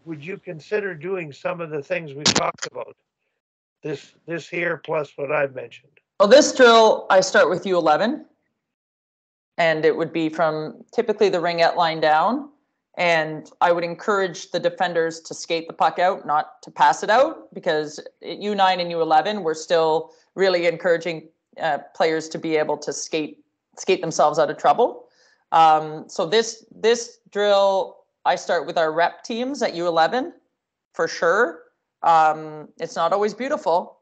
would you consider doing some of the things we've talked about? This here plus what I've mentioned. Well, this drill, I start with U11, and it would be from typically the ringette line down. And I would encourage the defenders to skate the puck out, not to pass it out, because at U9 and U11, we're still really encouraging players to be able to skate themselves out of trouble. So this drill, I start with our rep teams at U11 for sure. It's not always beautiful.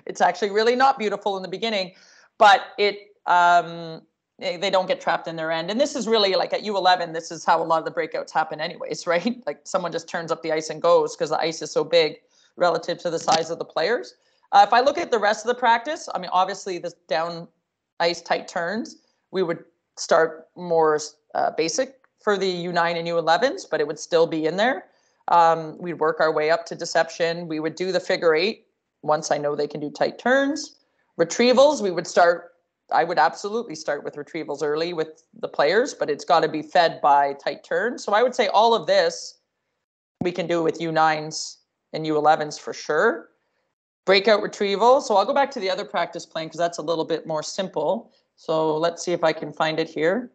It's actually really not beautiful in the beginning, but they don't get trapped in their end. And this is really like at U11, this is how a lot of the breakouts happen anyways, right? Like someone just turns up the ice and goes because the ice is so big relative to the size of the players. If I look at the rest of the practice, I mean, obviously the down ice tight turns, we would start more basic for the U9 and U11s, but it would still be in there. We'd work our way up to deception. We would do the figure eight once I know they can do tight turns. Retrievals, I would absolutely start with retrievals early with the players, but it's got to be fed by tight turns. So I would say all of this we can do with U9s and U11s for sure. Breakout retrieval. So I'll go back to the other practice plan because that's a little bit more simple. So let's see if I can find it here.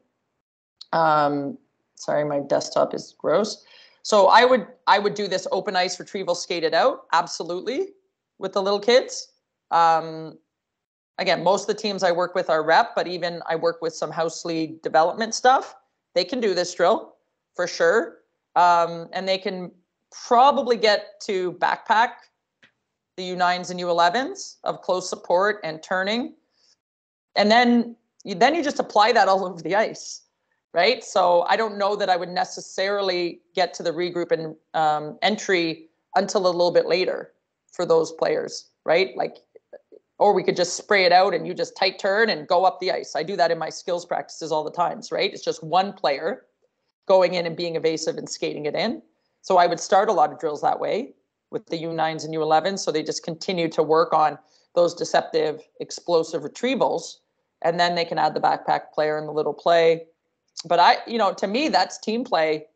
Sorry, my desktop is gross. So I would do this open ice retrieval skated out, absolutely, with the little kids. Again, most of the teams I work with are rep, but even I work with some house league development stuff. They can do this drill for sure. And they can probably get to backpack the U9s and U11s of close support and turning. And then you just apply that all over the ice, right? So I don't know that I would necessarily get to the regroup and entry until a little bit later for those players, right? Like, or we could just spray it out and you just tight turn and go up the ice. I do that in my skills practices all the times, right? It's just one player going in and being evasive and skating it in. So I would start a lot of drills that way with the U9s and U11s. So they just continue to work on those deceptive, explosive retrievals. And then they can add the backpack player and the little play. But to me, that's team play.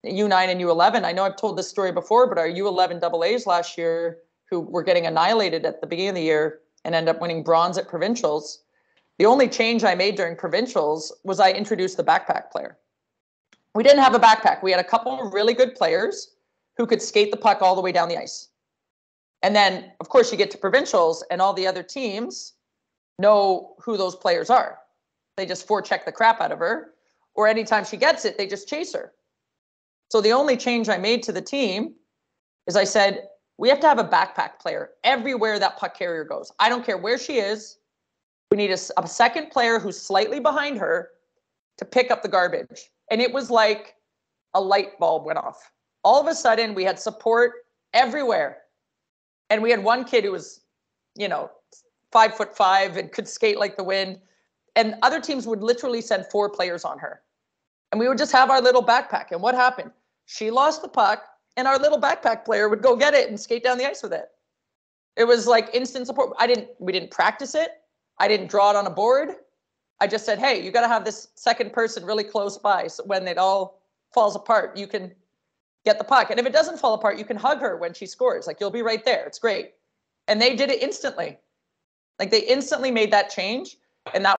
U9 and U11. I know I've told this story before, but our U11 AA's last year, who were getting annihilated at the beginning of the year and end up winning bronze at provincials. The only change I made during provincials was I introduced the backpack player. We didn't have a backpack. We had a couple of really good players who could skate the puck all the way down the ice. And then, of course, you get to provincials and all the other teams know who those players are. They just forecheck the crap out of her, or anytime she gets it, they just chase her. So the only change I made to the team is I said, we have to have a backpack player everywhere that puck carrier goes. I don't care where she is. We need a second player who's slightly behind her to pick up the garbage. And it was like a light bulb went off. All of a sudden, we had support everywhere. And we had one kid who was, 5'5" and could skate like the wind. And other teams would literally send 4 players on her. And we would just have our little backpack. And what happened? She lost the puck. And our little backpack player would go get it and skate down the ice with it. It was like instant support. We didn't practice it. I didn't draw it on a board. I just said, hey, you got to have this second person really close by. So when it all falls apart, you can get the puck. And if it doesn't fall apart, you can hug her when she scores. Like, you'll be right there. It's great. And they did it instantly. Like, they instantly made that change. And that